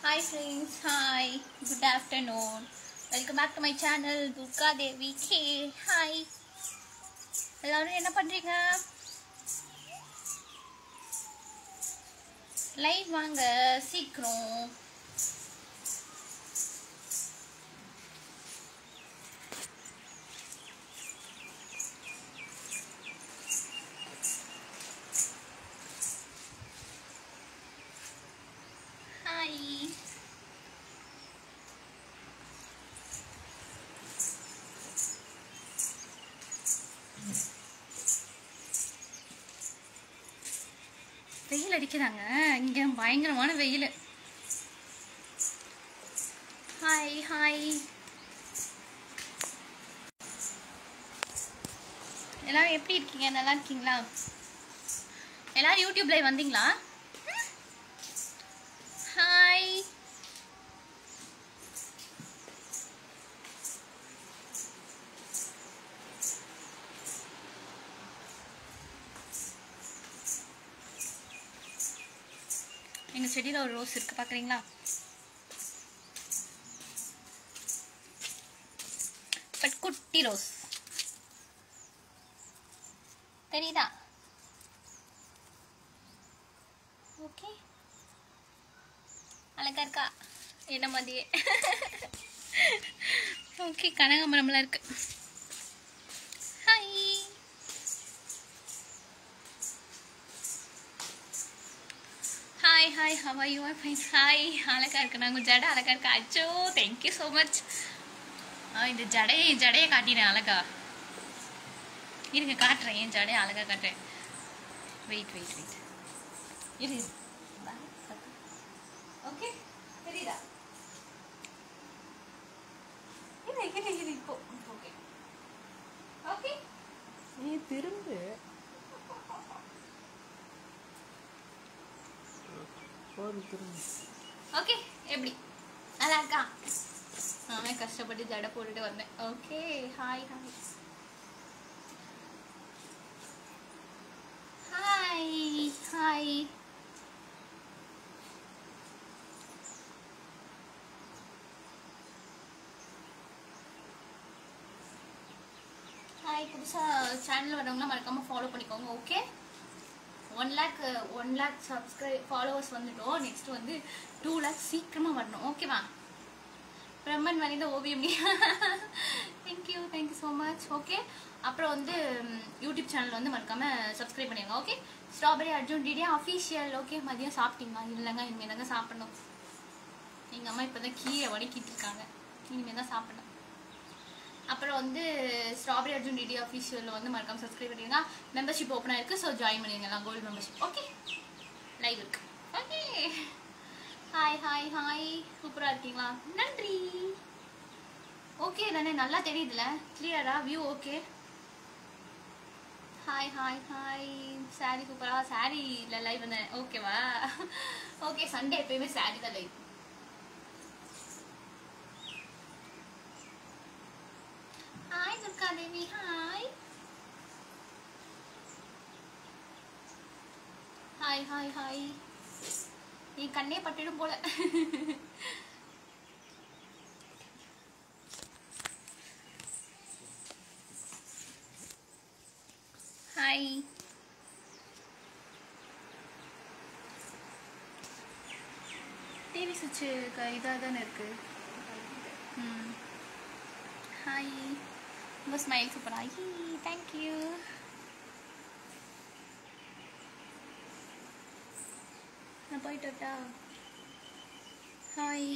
Hi friends, hi, good afternoon. Welcome back to my channel Durga Devi K. Hi. எல்லாரும் என்ன பண்றீங்க? Live வாங்க சீக்கிரம். Hi. வெயில் அடிக்கிறாங்க இங்க பயங்கரமான வெயில். ஹாய் ஹாய் எல்லாரும் எப்படி இருக்கீங்க? நல்லா இருக்கீங்களா? எல்லாரும் யூடியூப் லைவ் வந்தீங்களா? ஹாய் எங்க செடியில ஒரு ரோஸ் இருக்கு பாக்குறீங்களா? பட் குட்டி ரோஸ் தெரியுதா? ஓகே அழகா இருக்கா என்ன மாதிரியே? ஓகே கனகாமரம்லாம் இருக்கு. Hi hi hi how are you? I'm fine. Hi அழகா இருக்கு. நாங்க ஜடை அழகா இருக்கு. அச்சோ தேங்க்யூ ஸோ மச். இந்த ஜடையை காட்டினேன் அழகா. இருங்க காட்டுறேன், என் ஜடையை அழகா காட்டுறேன். வெயிட் இரு. ஓகே தெரியுதா? இரு இப்போ ஓகே ஓகே நீ திரும்ப ஓகே எப்படி நல்லா இருக்கா? நானே கஷ்டப்பட்டு ஜடை போட்டுட்டு வந்தேன். Okay hi hi hi hi hi. புதுசாக சேனல் வரவங்களாம் மறக்காமல் ஃபாலோ பண்ணிக்கோங்க. ஓகே 1 lakh சப்ஸ்கிரைப் ஃபாலோவர்ஸ் வந்துட்டோம். நெக்ஸ்ட் வந்து 2 lakh சீக்கிரமாக வரணும். ஓகேவா? பிரம்மன் வரைந்த ஓவியம். Thank you so much. ஓகே அப்புறம் வந்து யூடியூப் சேனல் வந்து மறக்காமல் சப்ஸ்கிரைப் பண்ணிடுங்க. Okay strawberry Arjun DD official. Okay மதியம் சாப்பிட்டீங்களா? இல்லைங்க இனிமேல் தாங்க சாப்பிடணும். எங்கள் அம்மா இப்போ தான் கீரை வதக்கிட்டு இருக்காங்க. இனிமேல் தான் சாப்பிடணும். அப்புறம் வந்து ஸ்ட்ராபெரி அர்ஜுன் டிடி அஃபீஷியலில் வந்து மறக்காம சப்ஸ்கிரைப் பண்ணிடுங்க. மெம்பர்ஷிப் ஓப்பனாக இருக்குது, ஸோ ஜாயின் பண்ணிடுங்க. Gold membership. ஓகே லைவ் இருக்கு. ஓகே ஹாய் ஹாய் ஹாய் சூப்பராக இருக்கீங்களா? நன்றி. ஓகே தானே? நல்லா தெரியுதுல கிளியரா view? Okay hi hi hi. Sari சூப்பரா. சாரியில் லைவ் வந்தேன். ஓகேவா? ஓகே சண்டே எப்பயுமே சாரி தான் live. Hi Durga Devi. Hi hi hi hi. நீ கண்ணே பட்டுடும் போல. ஹாய் டிவி சுவிட்சு இதாக தானே இருக்கு. ஹாய் உங்கள் ஸ்மைல் சூப்பரா. தேங்க்யூ. நான் போயிட்டா? ஹாய்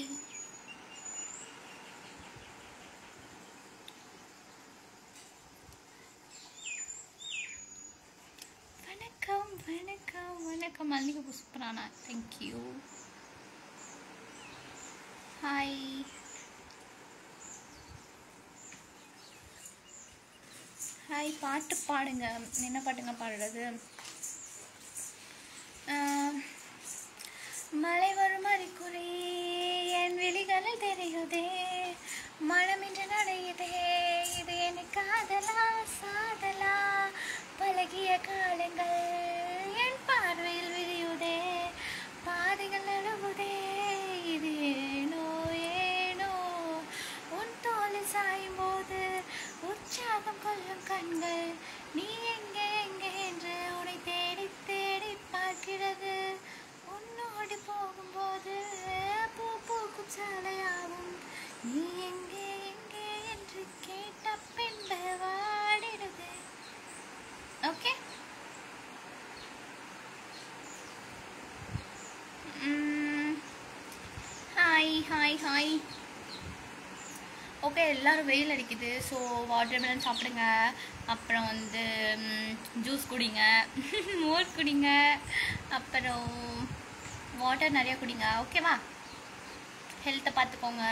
வணக்கம் வணக்கம் வணக்கம். மல்லிகை சூப்பரானா. தேங்க்யூ. Hi hi. பாட்டு பாடுங்க. என்ன பாட்டுங்க பாடுறது? மழை வரும் அறிகுறி என் விழிகளில் தெரியுதே, மனமின்று நடையுதே, இது என்ன காதலா சாதலா, பழகிய காலங்கள் என் பார்வையில் விரியுதே, பாதைகள் நடுவுதே, இது ஹாய் ஹாய். ஓகே, எல்லோரும் வெயில் அடிக்குது, ஸோ வாட்டர் மெலன் சாப்பிடுங்க. அப்புறம் வந்து ஜூஸ் குடிங்க, மோர் குடிங்க, அப்புறம் வாட்டர் நிறையா குடிங்க. ஓகேவா? ஹெல்த்தை பார்த்துக்கோங்க,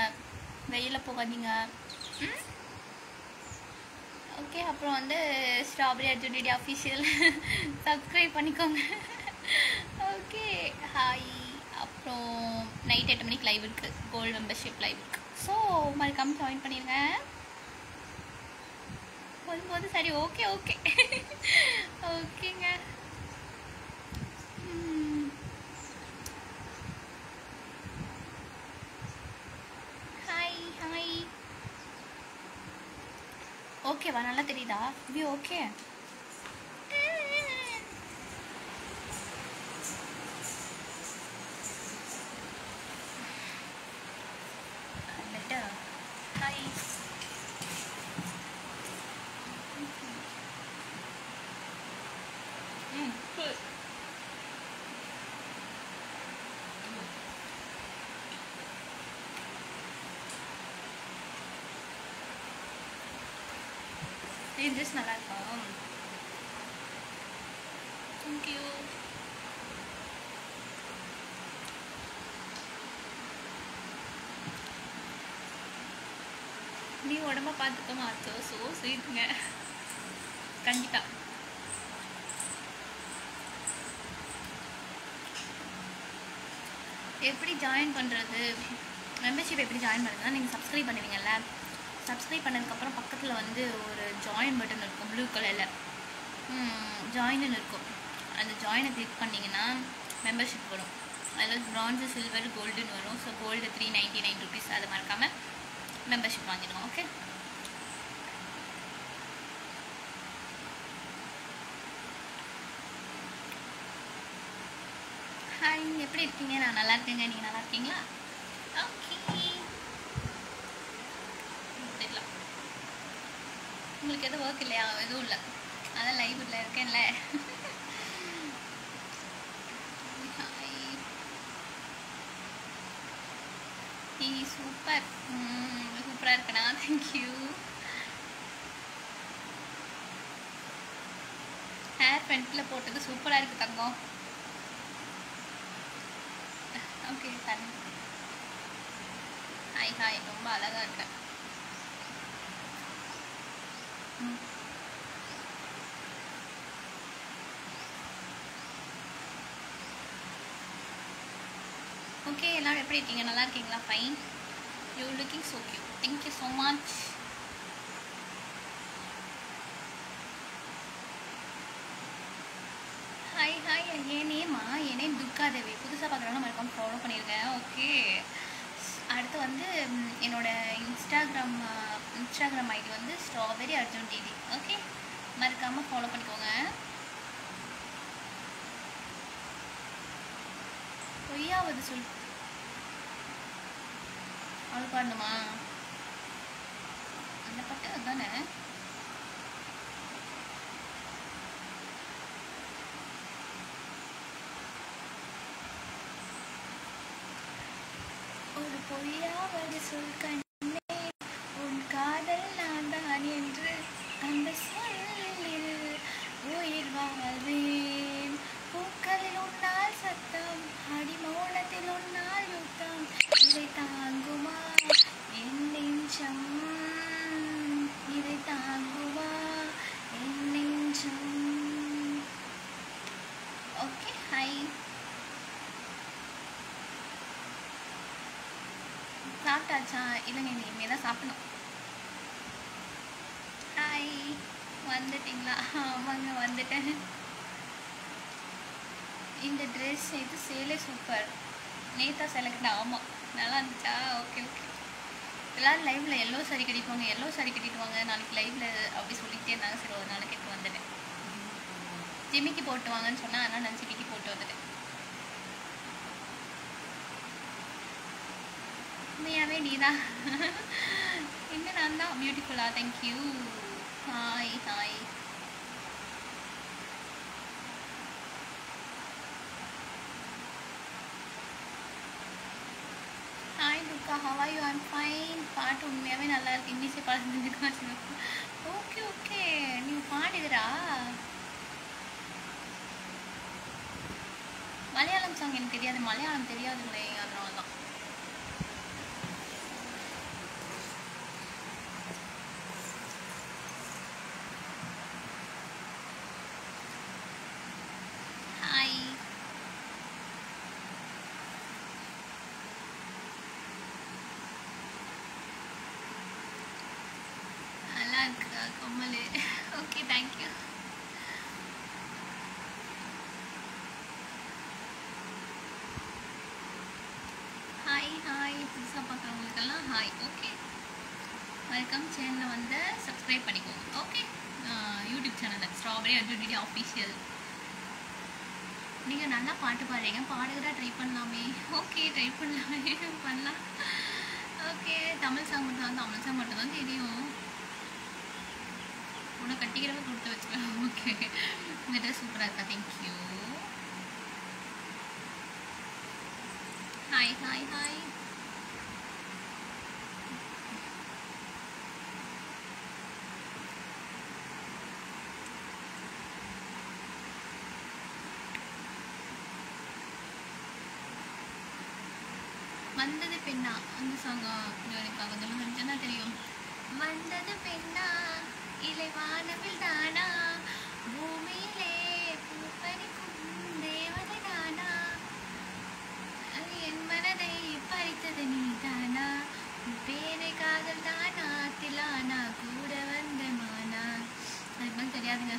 வெயிலில் போகாதீங்க. ஓகே, அப்புறம் வந்து strawberry Arjun ready official subscribe பண்ணிக்கோங்க. Okay hi. அப்புறம் நைட் 8 மணிக்கு லைவ் இருக்குது, கோல்டு மெம்பர்ஷிப் லைவ் இருக்குது. ஸோ மறக்காமல் ஜாயின் பண்ணிடுங்க. போது சரி. ஓகே ஓகே ஓகேங்க. Hi hi. ஓகேவா? நல்லா தெரியுதா வியூ? ஓகே. ஹாய். இது ட்ரெஸ் நல்லா இருக்கும். தேங்க்யூ. நீ உடம்ப பார்த்துக்க மாட்டோ. ஸோ ஸ்வீட்டுங்க கண்டிப்பாக. எப்படி ஜாயின் பண்ணுறது, மெம்பர்ஷிப் எப்படி ஜாயின் பண்ணுறதுனா, நீங்கள் சப்ஸ்கிரைப் பண்ணுவீங்கல்ல, சப்ஸ்கிரைப் பண்ணதுக்கப்புறம் பக்கத்தில் வந்து ஒரு ஜாயின் பட்டன் இருக்கும், ப்ளூ கலரில் ஜாயின்னு இருக்கும். அந்த ஜாயினை கிளிக் பண்ணிங்கன்னா மெம்பர்ஷிப் வரும். அதில் ப்ரான்ஸு, சில்வர், கோல்டுன்னு வரும். So gold 399 rupees. அதை மறக்காமல் மெம்பர்ஷிப் வாங்கிடுவோம். ஓகே. ஹாய், எப்படி இருக்கீங்க? நான் நல்லா இருக்கேங்க. நீங்கள் நல்லா இருக்கீங்களா? ஓகே. தெரியலாம், உங்களுக்கு எதுவும் ஒர்க் இல்லையா? எதுவும் இல்லை, அதான் லைவ்ல இருக்கேன்ல. சூப்பர், சூப்பராக இருக்கண்ணா. தேங்க்யூ. ஹேர் ஃப்ரண்ட்டில் போட்டது சூப்பராக இருக்குது தங்கம். Okay sir. Hi hi. ரொம்ப அழகாக இருக்கேன். ஓகே, எல்லோரும் எப்படி இருக்கீங்க? நல்லா இருக்கீங்களா? Fine. You looking so cute. Thank you so much. Hi hi. என் நேமா? என் நேம் துர்கா தேவி. புதுசாக பார்க்குறவங்க மறக்காம ஃபாலோ பண்ணியிருக்கேன். ஓகே. அடுத்து வந்து என்னோட இன்ஸ்டாகிராம் ஐடி வந்து ஸ்ட்ராபெரி அர்ஜுன் டிடி. ஓகே, மறக்காமல் ஃபாலோ பண்ணிக்கோங்க. பொய்யாவது சொல் அவள் பாடணுமா? அந்த பாட்டு அதுதானே. ஒரு பொய்யாவது சொல் கண்ணே, உன் காதல் நான் தான் என்று அந்த சொல்லில் உயிர் வாழ்வேன். பூக்களில் உன்னால் சத்தம், அடிமோனத்தில் உன்னால் யுத்தம், இதை தாங்குமா என் நெஞ்சம், இதை தாங்குமா என் நெஞ்சம். Okay hi. சாப்பிட்டாச்சா? இல்லைங்க, இனிமேல் தான் சாப்பிடணும். ஹாய், வந்துட்டிங்களா? ஆமாங்க, வந்துட்டேன். இந்த ட்ரெஸ் இது சேலே சூப்பர். நேத்தா செலக்ட். ஆமாம், நல்லா இருந்துச்சா? Okay okay. எல்லோரும் லைவில் எல்லோ சாரி கட்டிட்டு வாங்க, எல்லோ சாரி கட்டிட்டு வாங்க நாளைக்கு லைவில் அப்படி சொல்லிகிட்டே இருந்தாங்க. சரி, ஒரு நாளைக்கு கேட்டு வந்துட்டேன். ஜிமிக்கு போட்டு வாங்கன்னு சொன்னால், அதனால் நான் ஜிமிக்கு போட்டு வந்துட்டேன். உண்மையாகவே நீ தான். இன்னும் நான் தான் பியூட்டிஃபுல்லா. தேங்க்யூ. Hi hi. ஹாய் துக்கா. how are you? I'm fine. பாட்டு உண்மையாவே நல்லா இருக்கு. இங்கிலீஷே பாட செஞ்சுக்கோ. ஓகே ஓகே, நீ பாடுகிறா? மலையாளம் சாங் எனக்கு தெரியாது, மலையாளம் தெரியாதுங்களே, அதனால தான். ஹாய், நல்லா இருக்கா கம்மல்? Okay, thank you. ஹாய் ஹாய், புதுசாக பார்க்குறவங்களுக்கெல்லாம் ஹாய். Okay, welcome. சேனலை வந்து சப்ஸ்கிரைப் பண்ணிக்கோங்க. ஓகே, யூடியூப் சேனலில் ஸ்ட்ராபெரி அர்ஜுன் ஆஃபீஷியல். நீங்கள் நல்லா பாட்டு பாடுறீங்க, பாடுகிறா ட்ரை பண்ணலாமே. ஓகே, ட்ரை பண்ணலாமே, பண்ணலாம். ஓகே, தமிழ் சாங் மட்டும் தான் தெரியும். உன்னை கட்டிக்கிறவ கொடுத்து வச்சுக்கலாம். ஓகே, இந்த ட்ரெஸ் சூப்பராக இருக்கா? தேங்க்யூ. Hi hi hi. வந்தது பெண்ணா அந்த சாங்கா? எனக்கு அதெல்லாம் தெரிஞ்சா தெரியும். வந்தது பெண்ணா இலை வானவில் தானா, பூமியிலே பூப்பறிக்கும் தேவதை தானா, என் மனதை பறித்தது நீ தானா, பேரை காதல் தானா, திலானா கூட வந்த மானா. அதுக்கு மேலே தெரியாதுங்க.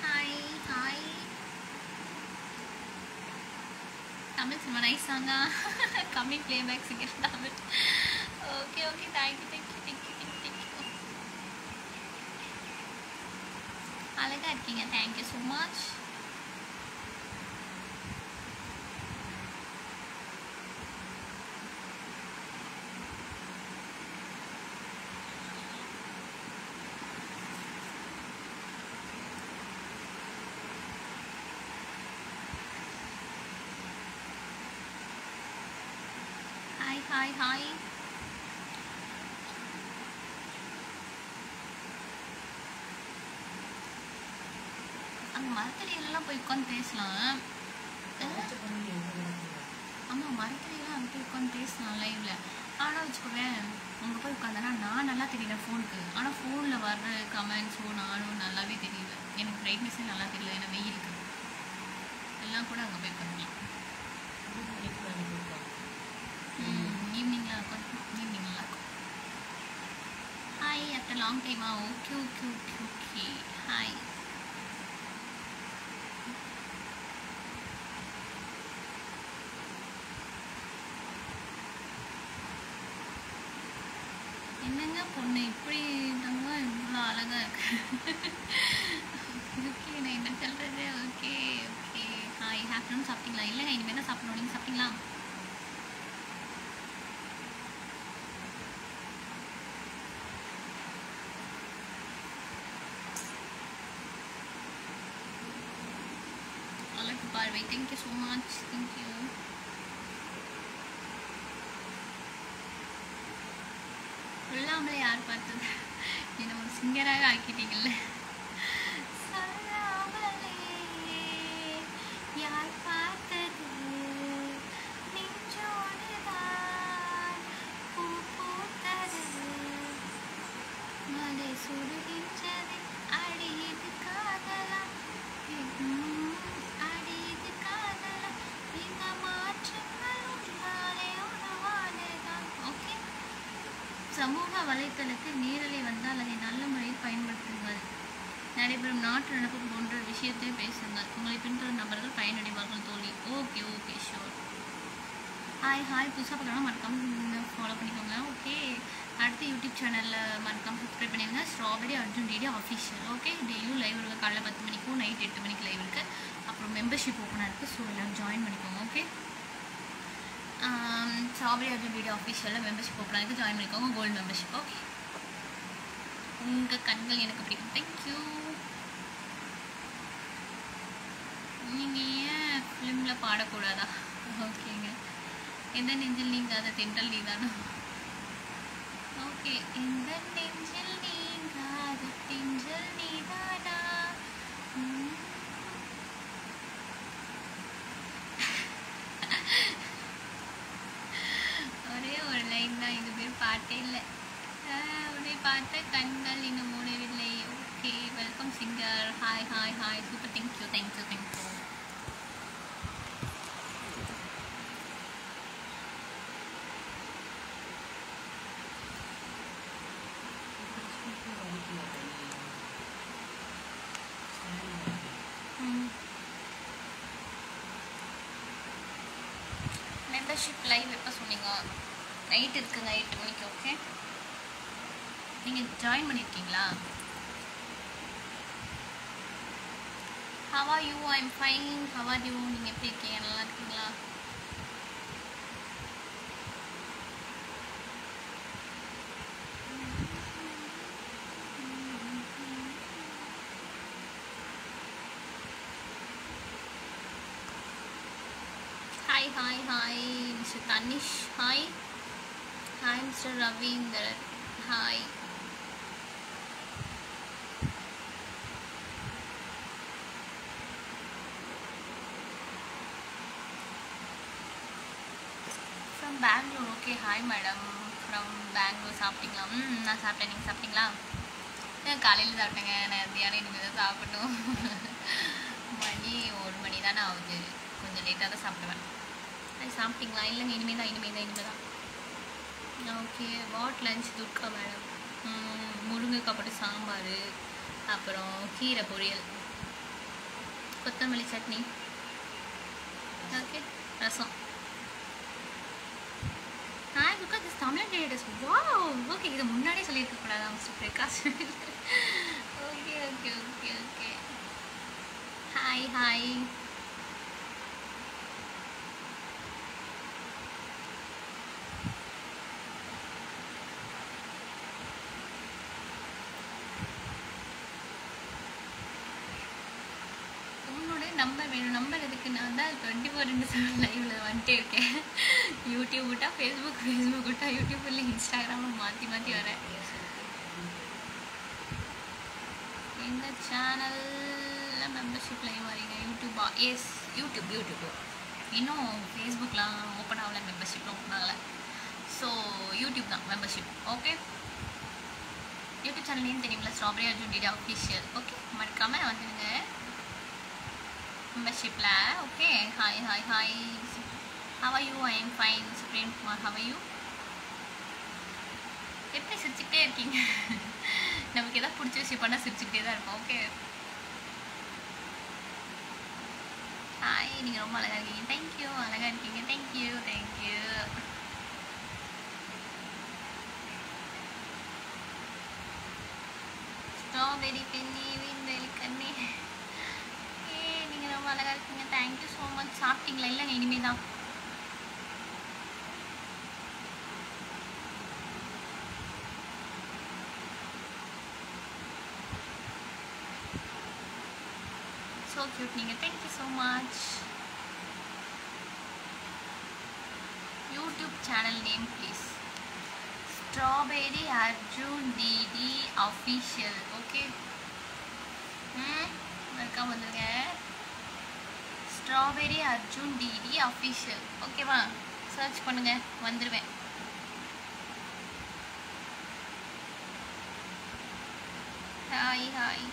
ஹாய் ஹாய். தமிழ் சினிமா நைஸ் சாங்கா? கம்மி playback singer Tamil. Okay okay, thank you thank you thank you thank you. அழகா இருக்கீங்க, thank you so much. Hi hi hi. அங்கே மரத்தடியெல்லாம் போய் உட்காந்து பேசலாம். ஆமாம், மரத்தடியெல்லாம் அங்கே போய் உட்காந்து பேசலாம் லைவில். ஆனால் வச்சுக்கோவேன், அங்கே போய் உட்காந்தனா நான் நல்லா தெரியல ஃபோனுக்கு, ஆனால் ஃபோனில் வர்ற கமெண்ட்ஸும் நானும் நல்லாவே தெரியல. எனக்கு பிரைட்னஸே நல்லா தெரியல, ஏன்னா வெயிலுக்கு எல்லாம் கூட அங்கே போய் உட்காந்துக்கலாம். ஈவினிங்கில் உட்காந்து ஈவினிங் நல்லாயிருக்கும். ஹாய், ஆஃப்டர் லாங் டைமா? Okay okay okay okay, hi. என்னங்க பொண்ணு இப்படி இருந்தாங்க, இவ்வளோ அழகாக இருக்கு. ஓகே, நான் என்ன சொல்கிறது? Okay okay, hi. ஆஃப்டர்நூன் சாப்பிட்டீங்களா? இல்லைங்க, இனிமேல் தான் சாப்பிடணும். நீங்கள் சாப்பிட்டீங்களா? அழகு பார்வை, தேங்க்யூ ஸோ மச், தேங்க்யூ. சொல்லாமலே யார் பார்த்தது? என்னை ஒரு சிங்கராக ஆக்கிட்டீங்கல்ல. சொல்லாமலே யார் பார்த்தது? நெஞ்சோடுதான் பூ பூத்தது, மலை சுடுகின்றது, அடியது காதலா, அடியது காதலா, இந்த மாற்றங்கள் உன்னாலே உணவானதான். ஓகே, சமூக வலைத்தளத்தில் நேரலை வந்தால் அதை நல்ல முறையில் பயன்படுத்துங்கள். நடைபெறும் நாட்டு நடப்பு போன்ற விஷயத்தை பேசுங்கள். உங்களை பின்தொடரும் நபர்கள் பயனடைவார்கள் தோழி. Okay okay, sure. Hi hi. புதுசாக பார்க்கலாம், மறக்காம ஃபாலோ பண்ணிக்கோங்க. ஓகே, அடுத்த யூடியூப் சேனலில் மறக்காம சப்ஸ்கிரைப் பண்ணிடுங்க. Strawberry Arjun DD official. Okay, டெய்லியும் லைவ் இருக்குது. காலைல 10 மணிக்கும் நைட் 8 மணிக்கு லைவ் இருக்குது. அப்புறம் மெம்பர்ஷிப் ஓப்பனாக இருக்குது. ஸோ எல்லோரும் ஜாயின் பண்ணிக்கோங்க. ஓகே, ஸ்ட்ராபெரி அர்ஜுன் டிடி ஆஃபீஷியலில் மெம்பர்ஷிப் ஓப்பனாக இருக்குது. ஜாயின் பண்ணிக்கோங்க, கோல்டு மெம்பர்ஷிப். ஓகே, உங்கள் கண்கள் எனக்கு பிடிக்கும். தேங்க்யூ. நீங்கள் ஏன் ஃபிலிமில் பாடக்கூடாதா? ஓகேங்க. எந்த நெஞ்சில் நீங்காத தென்றல் நீ தானே? ஓகே. எந்த நெஞ்சில் நீங்காத தென்றல் நீ தானா? ஒரே ஒரு லைன் தான், இது பேர் பாட்டே இல்லை. உன்னை பார்த்த கண்கள் இன்னும் மூடவில்லை. Okay, welcome singer. Hi hi hi, super. Thank you thank you thank you. Membership live எப்போ சொன்னீங்க? நைட் இருக்குங்க, 8 மணிக்கு. ஓகே, நீங்கள் ஜாயின் பண்ணியிருக்கீங்களா? How are you? I'm fine. How are you? நீங்கள் எப்படி இருக்கீங்க? நல்லா இருக்கீங்களா? Hi hi hi mister Tanish. Hi hi mister Ravinder. Hi. From Bangalore. Okay, hi madam from Bangalore. சாப்பிட்டீங்களா? நான் சாப்பிட்டேன். நீங்கள் சாப்பிட்டீங்களா? காலையில் சாப்பிட்டேங்க. நான் மதியானம் இனிமேல் தான் சாப்பிடணும். மணி 1 மணி தானே ஆகுது. கொஞ்சம் லேட்டாக தான் சாப்பிடுவேன். அது சாப்பிட்டீங்களா? இல்லைங்க, இனிமேல் தான். Okay, what lunch? Durga madam. முருங்கைக்காய் போட்டு சாம்பார், அப்புறம் கீரை பொரியல், கொத்தமல்லி chutney, okay, rasam. Hi Durga, this Tamil creators. Wow, okay, இதை முன்னாடியே சொல்லியிருக்க கூடாதா mister Prakash? Okay okay okay okay. Hi hi. Number வேணும். நம்பர் எதுக்கு? நான் தான் 24/7 லைவில் வந்துட்டே இருக்கேன். யூடியூப் விட்டா ஃபேஸ்புக், ஃபேஸ்புக் விட்டா யூடியூப், இல்லை இன்ஸ்டாகிராமில் மாற்றி மாற்றி வரேன். எங்கள் சேனலில் மெம்பர்ஷிப் லைவ் வரீங்க? யூடியூபா? Yes, YouTube. இன்னும் ஃபேஸ்புக்கெலாம் ஓப்பன் ஆகலை, மெம்பர்ஷிப்லாம் ஓப்பன் ஆகலை. ஸோ யூடியூப் தான் membership. Okay, YouTube channel name தெரியுங்களா? Strawberry Arjun DD official. Okay, மறக்காமல் வந்துடுங்க மெம்பர்ஷிப்பில். Okay, hi hi hi. How are you? I am fine. Supreme Kumar, how are you? எப்படி சிரிச்சுக்கிட்டே இருக்கீங்க? நமக்கு எதாவது பிடிச்ச விஷயம் பண்ணால் சிரிச்சுக்கிட்டே தான் இருப்போம். Okay, hi. நீங்கள் ரொம்ப அழகாக இருக்கீங்க. தேங்க்யூ. அழகாக இருக்கீங்க. Thank you thank you. ஸ்ட்ராபெரி பெண்ணி விண்வெளி கண்ணி. நீங்கள் ரொம்ப அழகாக இருக்கீங்க. Thank you so much. சாப்பிட்டீங்களா? இல்லைங்க, இனிமே தான். ஸோ க்யூட் நீங்கள். Thank you so much. YouTube channel name please. Strawberry Arjun DD official. Okay, welcome. வந்துருங்க. Strawberry Arjun DD official. ஓகேவா? சர்ச் பண்ணுங்க, வந்துடுவேன். Hi hi.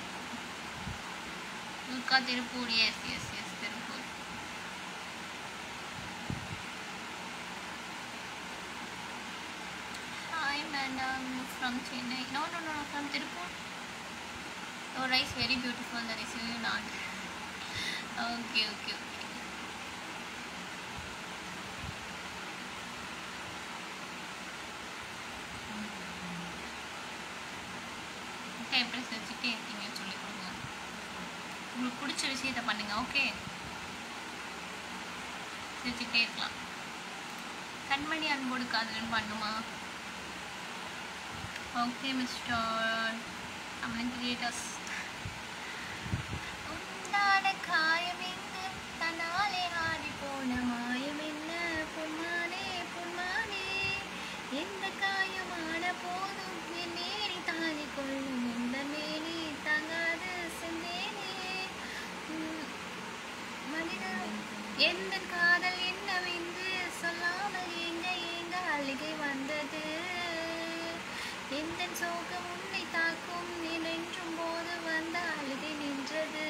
Durga Tiruppur. Yes yes yes, Tiruppur. Hi madam, from Chennai. No no no, from Tiruppur. Your rice very beautiful. The recipe not. Okay okay okay. எப்படி செஞ்சுட்டே இருக்கீங்கன்னு சொல்லி கொடுங்க. உங்களுக்கு பிடிச்ச விஷயத்த பண்ணுங்க. ஓகே, செஞ்சுக்கிட்டே இருக்கலாம். கண்மணி அன்போடு காதலன் பண்ணுமா? Okay mister Tamil creators. உண்டான காயம் எங்கு எந்த காதல் என்னவென்று சொல்லாமல் ஏங்க ஏங்க அழுகை வந்தது. எந்த சோகம் உன்னை தாக்கும் நின்றும் போது வந்த அழுகை நின்றது.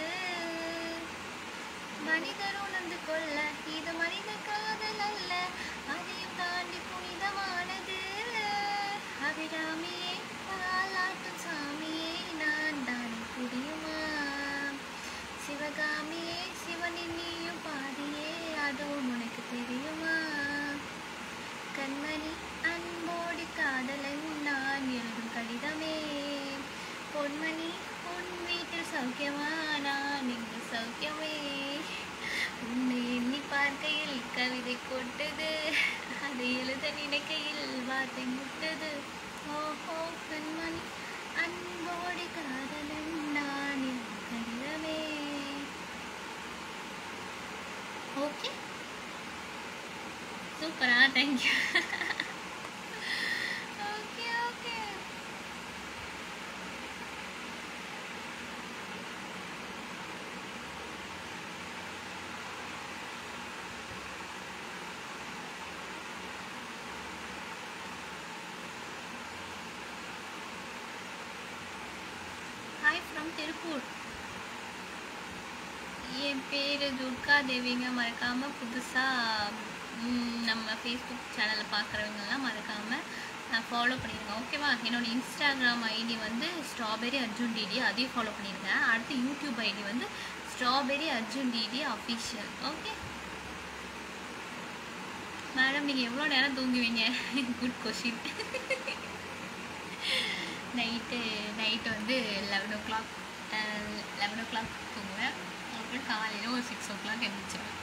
மனிதர் உணர்ந்து கொள்ள இது மனித காதல் அல்ல, அதையும் தாண்டி புனிதமானது. அபிராமியே பாலாட்டும் சாமியே நான் தானே புரியுமா? சிவகாமியே சிவனின் நீயும் பாதியே அதுவும் உனக்கு தெரியுமா? கண்மணி அன்போடு காதலன் நான் எழுதும் கடிதமே. பொன்மணி உன் வீட்டில் சௌக்கியமா? நான் இங்கு சௌக்கியமே. உன்னை எண்ணி பார்க்கையில் கவிதை கொட்டது, அதை எழுத நினைக்கையில் வார்த்தை முட்டது. ஓஹோ கண்மணி அன்போடு காதலன் நான் எழுதும் கடிதமே. ஓகே சூப்பரா, thank you. Okay okay hi from Tiruppur. என் பேர் துர்கா தேவிங்க. மறக்காமல் புதுசாக நம்ம ஃபேஸ்புக் சேனலை பார்க்குறவங்கெல்லாம் மறக்காமல் ஃபாலோ பண்ணிடுங்க ஓகேவா? என்னோடய இன்ஸ்டாகிராம் ஐடி வந்து ஸ்ட்ராபெரி அர்ஜுன் டிடி, அதையும் ஃபாலோ பண்ணிடுங்க. அடுத்து யூடியூப் ஐடி வந்து strawberry Arjun DD official. Okay madam, நீங்கள் எவ்வளோ நேரம் தூங்குவீங்க? Good question. நைட்டு வந்து 11 o'clock தூங்குவேன். அப்புறம் காலையில் ஒரு 6 o'clock எழுந்திரிச்சிடுவேன்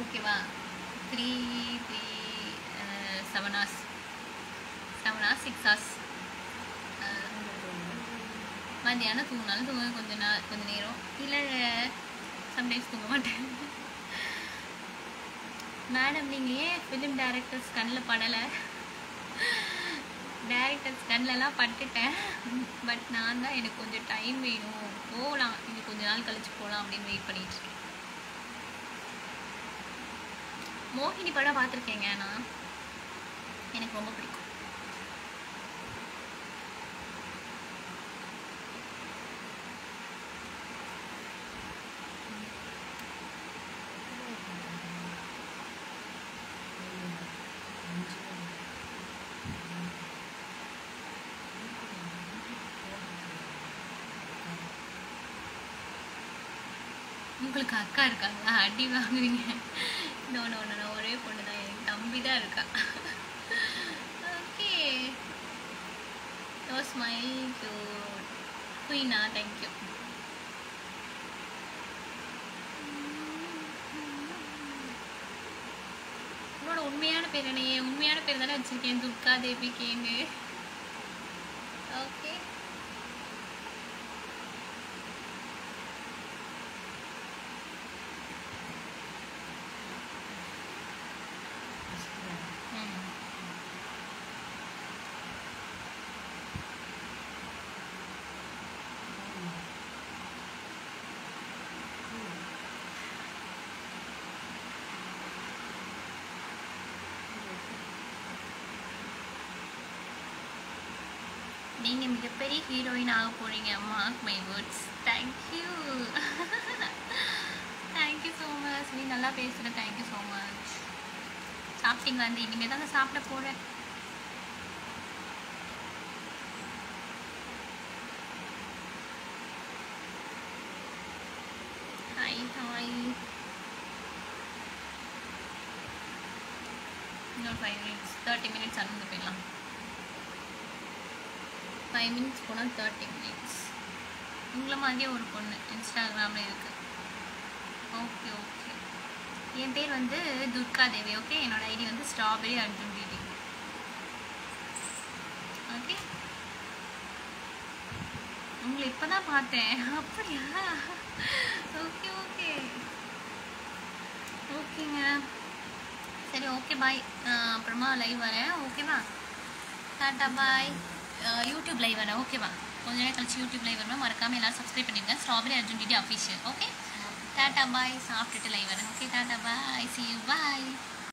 ஓகேவா? 7 hours 6 hours. மதியானம் தூங்கினாலும் தூங்க கொஞ்சம் நேரம், இல்லை சம்டைம்ஸ் தூங்க மாட்டேன். மேடம் நீங்கள் ஏன் ஃபிலிம் டைரக்டர்ஸ் கண்ணில் படலை? டைரக்டர்ஸ் கண்ணிலலாம் பட்டுட்டேன். பட் நான் தான் எனக்கு கொஞ்சம் டைம் வேணும், போகலாம், இது கொஞ்ச நாள் கழிச்சு போகலாம் அப்படின்னு வெயிட் பண்ணிட்டு இருக்கேன். மோகினி படம் பார்த்துருக்கேங்க நான், எனக்கு ரொம்ப பிடிக்கும். உங்களுக்கு அக்கா இருக்காங்களா? அடி வாங்குவீங்க. நோ நோ நோ ஒரே பொண்ணு தான், எனக்கு தம்பி தான் இருக்கா. ஓகே நோ ஸ்மைல் டு குயினா, தேங்க்யூ. உன்னோட உண்மையான பேர் என்ன? உண்மையான பேர் தானே வச்சிருக்கேன், துர்கா தேவி கேங்கு. ஓகே நீங்கள் மிகப்பெரிய ஹீரோயின் ஆக போகிறீங்க. Mark my words. Thank you thank you so much. நீ நல்லா பேசுகிற, தேங்க்யூ ஸோ மச். சாப்பிட்டீங்களா? வந்து இனிமேல் தாங்க சாப்பிட போகிறேன். Hi hi. இன்னொரு 5 minutes 30 minutes அனுந்து போயிடலாம். 5 minutes போனால் 30 minutes. உங்களை மாதிரியே ஒரு பொண்ணு இன்ஸ்டாகிராமில் இருக்குது. Okay okay. என் பேர் வந்து துர்கா தேவி. ஓகே என்னோட ஐடி வந்து ஸ்ட்ராபெரி அர்ஜுன் டிடி. ஓகே உங்களை இப்போ தான் பார்த்தேன். அப்படியா? ஓகே ஓகே ஓகேங்க. சரி ஓகே பாய். அப்புறமா லைவ் வரேன் ஓகேவா? டாட்டா பாய். யூடியூப் லைவ் வரேன் ஓகேவா? கொஞ்ச நேரம் கழிச்சு யூடியூப் லைவ் வருவேன். மறக்காமல் எல்லோரும் சப்ஸ்கிரைப் பண்ணிடுங்க. Strawberry Arjun DD official. Okay tata bye. சாப்பிட்டுட்டு லைவ் வரேன். Okay tata bye. see you bye.